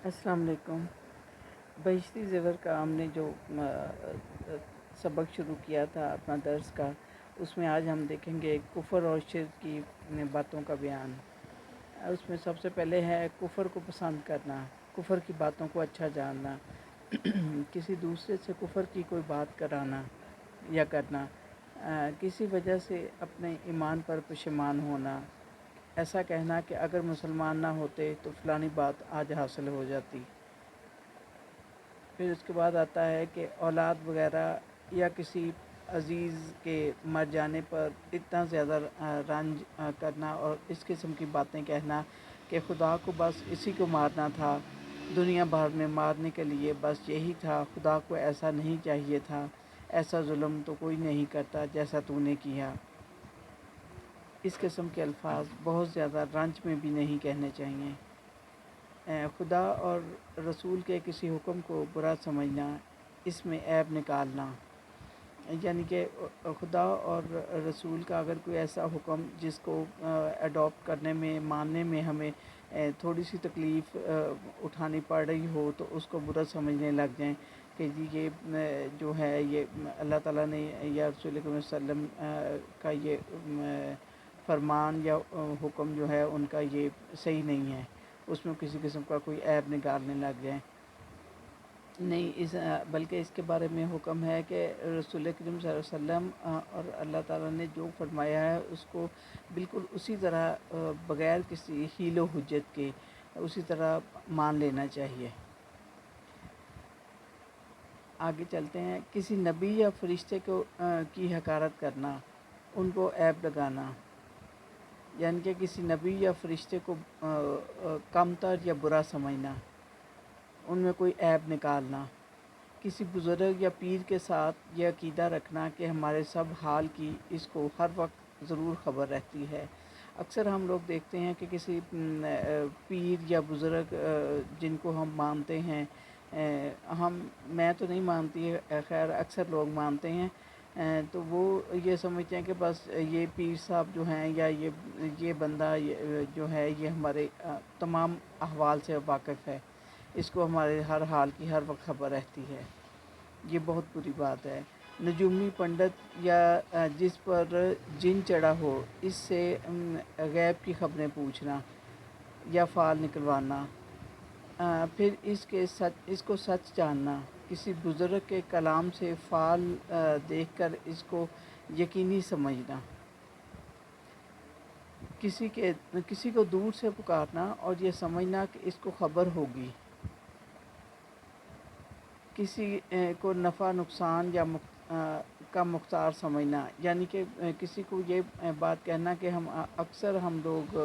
السلام علیکم۔ بہشتی زیور کا ہم نے جو سبق شروع کیا تھا اپنا درس کا، اس میں آج ہم دیکھیں گے کفر اور شرک کی باتوں کا بیان۔ اس میں سب سے پہلے ہے کفر کو پسند کرنا، کفر کی باتوں کو اچھا جاننا، کسی دوسرے سے کفر کی کوئی بات کرانا یا کرنا، کسی وجہ سے اپنے ایمان پر پشیمان ہونا، ایسا کہنا کہ اگر مسلمان نہ ہوتے تو فلانی بات آج حاصل ہو جاتی۔ پھر اس کے بعد آتا ہے کہ اولاد وغیرہ یا کسی عزیز کے مر جانے پر اتنا زیادہ رنج کرنا اور اس قسم کی باتیں کہنا کہ خدا کو بس اسی کو مارنا تھا، دنیا بھر میں مارنے کے لیے بس یہی تھا، خدا کو ایسا نہیں چاہیے تھا، ایسا ظلم تو کوئی نہیں کرتا جیسا تو نے کیا۔ اس قسم کے الفاظ بہت زیادہ رنج میں بھی نہیں کہنے چاہیے۔ خدا اور رسول کے کسی حکم کو برا سمجھنا، اس میں عیب نکالنا، یعنی کہ خدا اور رسول کا اگر کوئی ایسا حکم جس کو اڈاپٹ کرنے میں، ماننے میں ہمیں تھوڑی سی تکلیف اٹھانی پڑ رہی ہو تو اس کو برا سمجھنے لگ جائیں کہ جی یہ جو ہے یہ اللہ تعالیٰ نے یا رسول اللہ صلی اللہ علیہ وسلم کا یہ فرمان یا حکم جو ہے ان کا یہ صحیح نہیں ہے، اس میں کسی قسم کا کوئی عیب نکالنے لگ جائیں۔ نہیں، بلکہ اس کے بارے میں حکم ہے کہ رسول کریم صلی اللہ علیہ وسلم اور اللہ تعالیٰ نے جو فرمایا ہے اس کو بالکل اسی طرح بغیر کسی حیل و حجت کے اسی طرح مان لینا چاہیے۔ آگے چلتے ہیں، کسی نبی یا فرشتے کو کی حقارت کرنا، ان کو عیب لگانا، یعنی کہ کسی نبی یا فرشتے کو کمتر یا برا سمجھنا، ان میں کوئی عیب نکالنا، کسی بزرگ یا پیر کے ساتھ یہ عقیدہ رکھنا کہ ہمارے سب حال کی اس کو ہر وقت ضرور خبر رہتی ہے۔ اکثر ہم لوگ دیکھتے ہیں کہ کسی پیر یا بزرگ جن کو ہم مانتے ہیں، میں تو نہیں مانتی، خیر اکثر لوگ مانتے ہیں، تو وہ یہ سمجھتے ہیں کہ بس یہ پیر صاحب جو ہیں یا یہ بندہ جو ہے یہ ہمارے تمام احوال سے واقف ہے، اس کو ہمارے ہر حال کی ہر وقت خبر رہتی ہے۔ یہ بہت بری بات ہے۔ نجومی پنڈت یا جس پر جن چڑھا ہو، اس سے غیب کی خبریں پوچھنا یا فال نکلوانا، پھر اس کو سچ جاننا، کسی بزرگ کے کلام سے فال دیکھ کر اس کو یقینی سمجھنا، کسی کو دور سے پکارنا اور یہ سمجھنا کہ اس کو خبر ہوگی، کسی کو نفع نقصان یا کا مختار سمجھنا، یعنی کہ کسی کو یہ بات کہنا کہ اکثر ہم لوگ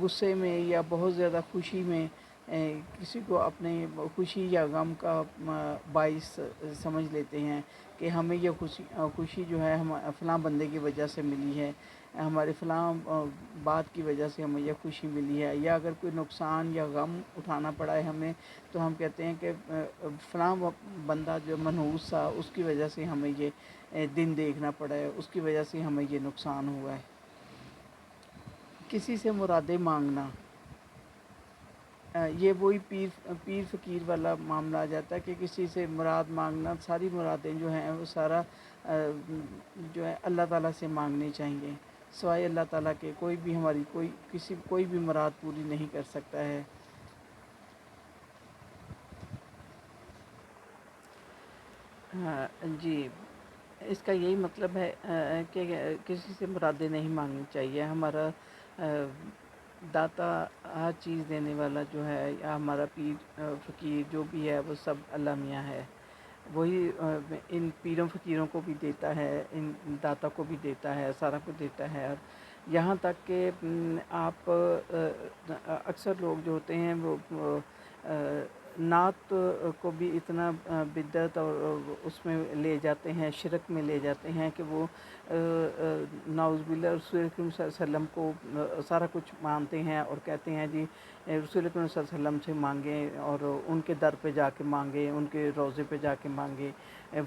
غصے میں یا بہت زیادہ خوشی میں کسی کو اپنے خوشی یا غم کا باعث سمجھ لیتے ہیں کہ ہمیں یہ خوشی جو ہے ہم فلاں بندے کی وجہ سے ملی ہے، ہمارے فلاں بات کی وجہ سے ہمیں یہ خوشی ملی ہے، یا اگر کوئی نقصان یا غم اٹھانا پڑا ہے ہمیں تو ہم کہتے ہیں کہ فلاں بندہ جو منحوس تھا اس کی وجہ سے ہمیں یہ دن دیکھنا پڑا ہے، اس کی وجہ سے ہمیں یہ نقصان ہوا ہے۔ کسی سے مرادیں مانگنا، یہ وہی پیر فقیر والا معاملہ آ جاتا ہے کہ کسی سے مراد مانگنا، ساری مرادیں جو ہیں وہ سارا جو ہے اللہ تعالیٰ سے مانگنی چاہیے، سوائے اللہ تعالیٰ کے کوئی بھی ہماری کوئی بھی مراد پوری نہیں کر سکتا ہے۔ جی، اس کا یہی مطلب ہے کہ کسی سے مرادیں نہیں مانگنی چاہیے۔ ہمارا داتا، ہر چیز دینے والا جو ہے، یا ہمارا پیر فقیر جو بھی ہے وہ سب اللہ میاں ہے، وہی ان پیروں فقیروں کو بھی دیتا ہے، ان داتا کو بھی دیتا ہے، سارا کچھ دیتا ہے۔ اور یہاں تک کہ آپ اکثر لوگ جو ہوتے ہیں وہ نعت کو بھی اتنا بدعت اور اس میں لے جاتے ہیں، شرک میں لے جاتے ہیں کہ وہ نعوذ باللہ رسول اکرم صلی اللہ علیہ وسلم کو سارا کچھ مانتے ہیں اور کہتے ہیں جی رسول اکرم صلی اللہ علیہ وسلم سے مانگیں اور ان کے در پہ جا کے مانگیں، ان کے روضے پہ جا کے مانگیں،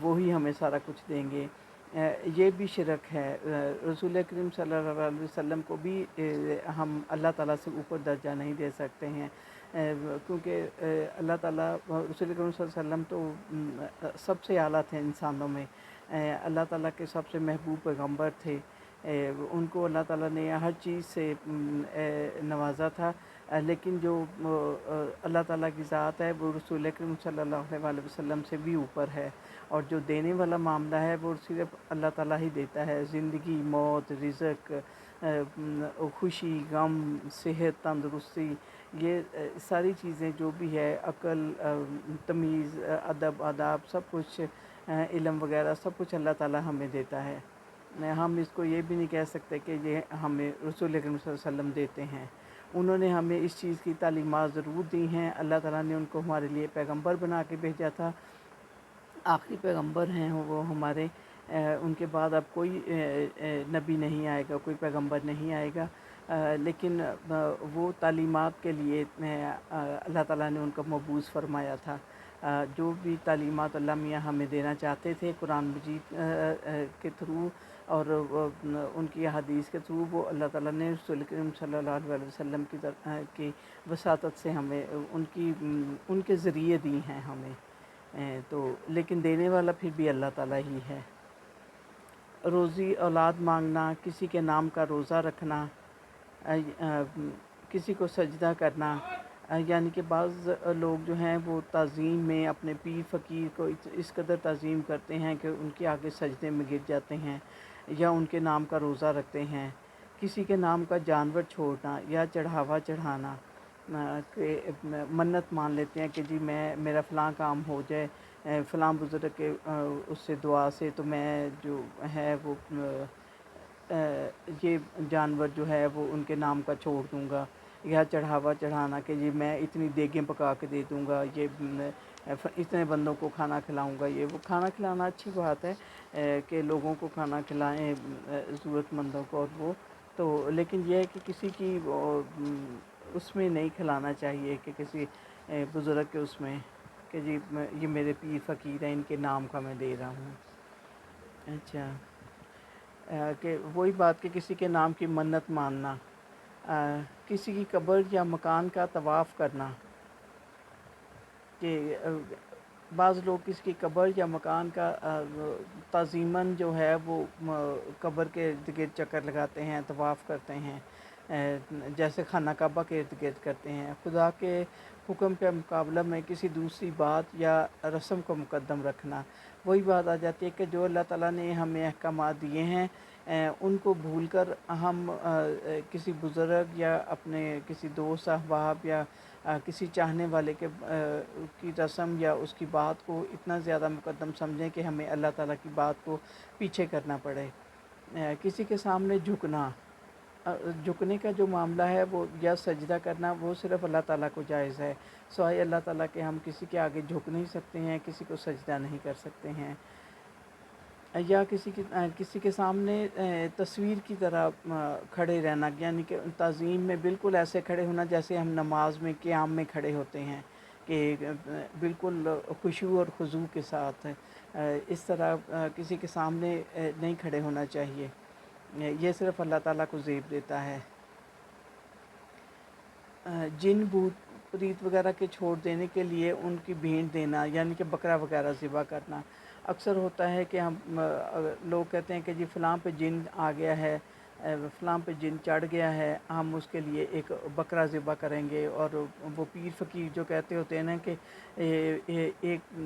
وہی ہمیں سارا کچھ دیں گے۔ یہ بھی شرک ہے۔ رسول کریم صلی اللہ علیہ وسلم کو بھی ہم اللہ تعالیٰ سے اوپر درجہ نہیں دے سکتے ہیں، کیونکہ اللہ تعالیٰ، رسول کریم صلی اللہ علیہ وسلم تو سب سے اعلیٰ تھے انسانوں میں، اللہ تعالیٰ کے سب سے محبوب پیغمبر تھے، ان کو اللہ تعالیٰ نے ہر چیز سے نوازا تھا، لیکن جو اللہ تعالیٰ کی ذات ہے وہ رسول کریم صلی اللہ علیہ وسلم سے بھی اوپر ہے، اور جو دینے والا معاملہ ہے وہ صرف اللہ تعالیٰ ہی دیتا ہے۔ زندگی، موت، رزق، خوشی، غم، صحت، تندرستی، یہ ساری چیزیں جو بھی ہے، عقل، تمیز، ادب، آداب، سب کچھ، علم وغیرہ سب کچھ اللہ تعالیٰ ہمیں دیتا ہے۔ ہم اس کو یہ بھی نہیں کہہ سکتے کہ یہ ہمیں رسول اکرم صلی اللہ علیہ وسلم دیتے ہیں۔ انہوں نے ہمیں اس چیز کی تعلیمات ضرور دی ہیں، اللہ تعالیٰ نے ان کو ہمارے لیے پیغمبر بنا کے بھیجا تھا، آخری پیغمبر ہیں وہ ہمارے، ان کے بعد اب کوئی نبی نہیں آئے گا، کوئی پیغمبر نہیں آئے گا، لیکن وہ تعلیمات کے لیے اللہ تعالیٰ نے ان کا مبعوث فرمایا تھا۔ جو بھی تعلیمات اللہ میاں ہمیں دینا چاہتے تھے قرآن مجید کے تھرو اور ان کی حدیث کے تھرو، وہ اللہ تعالیٰ نے رسول کریم صلی اللہ علیہ وسلم کی وساطت سے ہمیں ان کے ذریعے دی ہیں ہمیں، تو لیکن دینے والا پھر بھی اللہ تعالیٰ ہی ہے۔ روزی اولاد مانگنا، کسی کے نام کا روزہ رکھنا، کسی کو سجدہ کرنا، یعنی کہ بعض لوگ جو ہیں وہ تعظیم میں اپنے پیر فقیر کو اس قدر تعظیم کرتے ہیں کہ ان کے آگے سجدے میں گر جاتے ہیں، یا ان کے نام کا روزہ رکھتے ہیں۔ کسی کے نام کا جانور چھوڑنا یا چڑھاوا چڑھانا، کہ منت مان لیتے ہیں کہ جی میرا فلاں کام ہو جائے فلاں بزرگ کے اس سے دعا سے، تو میں جو ہے وہ یہ جانور جو ہے وہ ان کے نام کا چھوڑ دوں گا، یا چڑھاوا چڑھانا کہ جی میں اتنی دیگیں پکا کے دے دوں گا، یہ اتنے بندوں کو کھانا کھلاؤں گا۔ یہ وہ کھانا کھلانا اچھی بات ہے کہ لوگوں کو کھانا کھلائیں، ضرورت مندوں کو، اور وہ تو، لیکن یہ ہے کہ کسی کی اس میں نہیں کھلانا چاہیے کہ کسی بزرگ کے اس میں کہ جی یہ میرے پیر فقیر ہیں، ان کے نام کا میں دے رہا ہوں۔ اچھا، کہ وہی بات کہ کسی کے نام کی منت ماننا، کسی کی قبر یا مکان کا طواف کرنا، کہ بعض لوگ کسی کی قبر یا مکان کا تعظیماً جو ہے وہ قبر کے ارد گرد چکر لگاتے ہیں، طواف کرتے ہیں، جیسے خانہ کعبہ کے ارد گرد کرتے ہیں۔ خدا کے حکم کے مقابلہ میں کسی دوسری بات یا رسم کو مقدم رکھنا، وہی بات آ جاتی ہے کہ جو اللہ تعالیٰ نے ہمیں احکامات دیے ہیں ان کو بھول کر ہم کسی بزرگ یا اپنے کسی دوست احباب یا کسی چاہنے والے کی رسم یا اس کی بات کو اتنا زیادہ مقدم سمجھیں کہ ہمیں اللہ تعالیٰ کی بات کو پیچھے کرنا پڑے۔ کسی کے سامنے جھکنا، جھکنے کا جو معاملہ ہے وہ یا سجدہ کرنا، وہ صرف اللہ تعالیٰ کو جائز ہے، سوائے اللہ تعالیٰ کے ہم کسی کے آگے جھک نہیں سکتے ہیں، کسی کو سجدہ نہیں کر سکتے ہیں۔ یا کسی کے سامنے تصویر کی طرح کھڑے رہنا، یعنی کہ تعظیم میں بالکل ایسے کھڑے ہونا جیسے ہم نماز میں قیام میں کھڑے ہوتے ہیں، کہ بالکل خشوع اور خضوع کے ساتھ، اس طرح کسی کے سامنے نہیں کھڑے ہونا چاہیے، یہ صرف اللہ تعالیٰ کو زیب دیتا ہے۔ جن بھوت پریت وغیرہ کے چھوڑ دینے کے لیے ان کی بھینٹ دینا، یعنی کہ بکرا وغیرہ ذبح کرنا۔ اکثر ہوتا ہے کہ ہم لوگ کہتے ہیں کہ جی فلاں پہ جن آ گیا ہے، فلاں پہ جن چڑھ گیا ہے، ہم اس کے لیے ایک بکرا ذبح کریں گے، اور وہ پیر فقیر جو کہتے ہوتے ہیں نا کہ ایک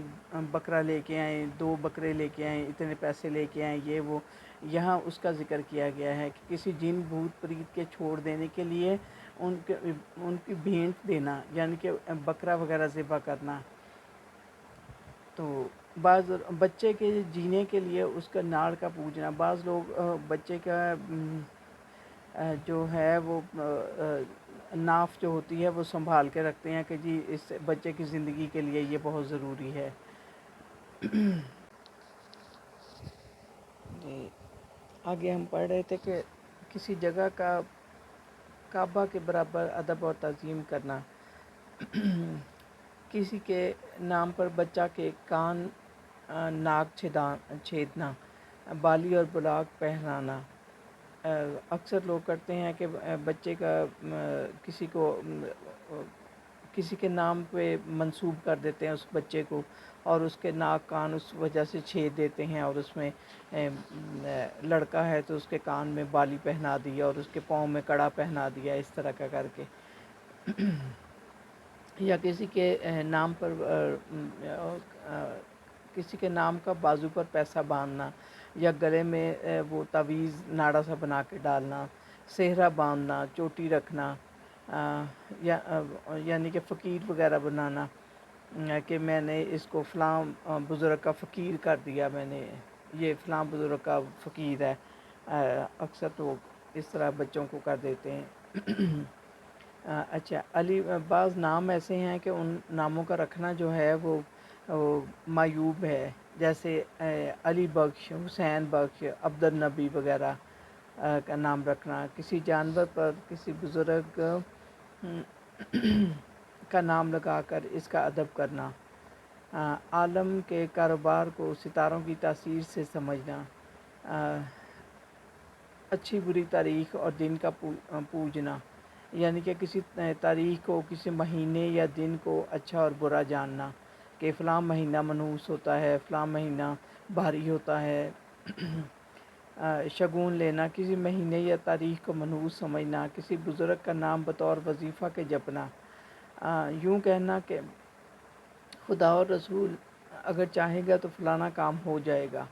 بکرا لے کے آئیں، 2 بکرے لے کے آئیں، اتنے پیسے لے کے آئیں، یہ وہ، یہاں اس کا ذکر کیا گیا ہے کہ کسی جن بھوت پریت کے چھوڑ دینے کے لیے ان کی بھینٹ دینا، یعنی کہ بکرا وغیرہ ذبح کرنا۔ تو بعض بچے کے جینے کے لیے اس کا ناڑ کا پوجنا، بعض لوگ بچے کا جو ہے وہ ناف جو ہوتی ہے وہ سنبھال کے رکھتے ہیں کہ جی اس بچے کی زندگی کے لیے یہ بہت ضروری ہے۔ آگے ہم پڑھ رہے تھے کہ کسی جگہ کا کعبہ کے برابر ادب اور تعظیم کرنا، کسی کے نام پر بچہ کے کان ناک چھیدنا، بالی اور بلاک پہنانا، اکثر لوگ کرتے ہیں کہ بچے کا کسی کے نام پہ منسوب کر دیتے ہیں اس بچے کو، اور اس کے ناک کان اس وجہ سے چھید دیتے ہیں، اور اس میں لڑکا ہے تو اس کے کان میں بالی پہنا دیا اور اس کے پاؤں میں کڑا پہنا دیا، اس طرح کا کر کے، یا کسی کے نام پر کسی کے نام کا بازو پر پیسہ باندھنا، یا گلے میں وہ تعویذ ناڑا سا بنا کے ڈالنا، سہرا باندھنا، چوٹی رکھنا، یعنی کہ فقیر وغیرہ بنانا، کہ میں نے اس کو فلاں بزرگ کا فقیر کر دیا، میں نے یہ فلاں بزرگ کا فقیر ہے، اکثر لوگ اس طرح بچوں کو کر دیتے ہیں۔ اچھا، بعض نام ایسے ہیں کہ ان ناموں کا رکھنا جو ہے وہ معیوب ہے، جیسے علی بخش، حسین بخش، عبد النبی وغیرہ کا نام رکھنا، کسی جانور پر کسی بزرگ کا نام لگا کر اس کا ادب کرنا، عالم کے کاروبار کو ستاروں کی تاثیر سے سمجھنا، اچھی بری تاریخ اور دن کا پوجنا، یعنی کہ کسی تاریخ کو، کسی مہینے یا دن کو اچھا اور برا جاننا، کہ فلاں مہینہ منحوس ہوتا ہے، فلاں مہینہ بھاری ہوتا ہے، شگون لینا، کسی مہینے یا تاریخ کو منحوس سمجھنا، کسی بزرگ کا نام بطور وظیفہ کے جپنا، یوں کہنا کہ خدا اور رسول اگر چاہے گا تو فلانا کام ہو جائے گا،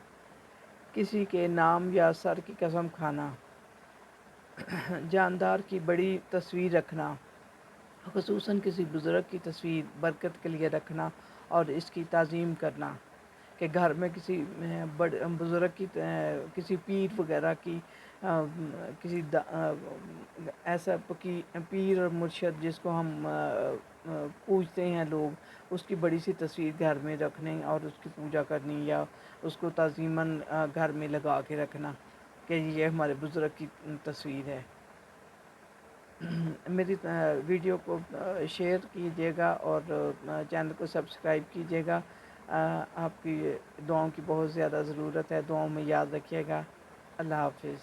کسی کے نام یا سر کی قسم کھانا، جاندار کی بڑی تصویر رکھنا، خصوصاً کسی بزرگ کی تصویر برکت کے لیے رکھنا اور اس کی تعظیم کرنا، کہ گھر میں کسی بڑے بزرگ کی، کسی پیر وغیرہ کی، کسی ایسا پیر اور مرشد جس کو ہم پوجتے ہیں لوگ، اس کی بڑی سی تصویر گھر میں رکھنے اور اس کی پوجا کرنی، یا اس کو تعظیماً گھر میں لگا کے رکھنا کہ یہ ہمارے بزرگ کی تصویر ہے۔ میری ویڈیو کو شیئر کیجیے گا اور چینل کو سبسکرائب کیجیے گا، آپ کی دعاؤں کی بہت زیادہ ضرورت ہے، دعاؤں میں یاد رکھیے گا۔ اللہ حافظ۔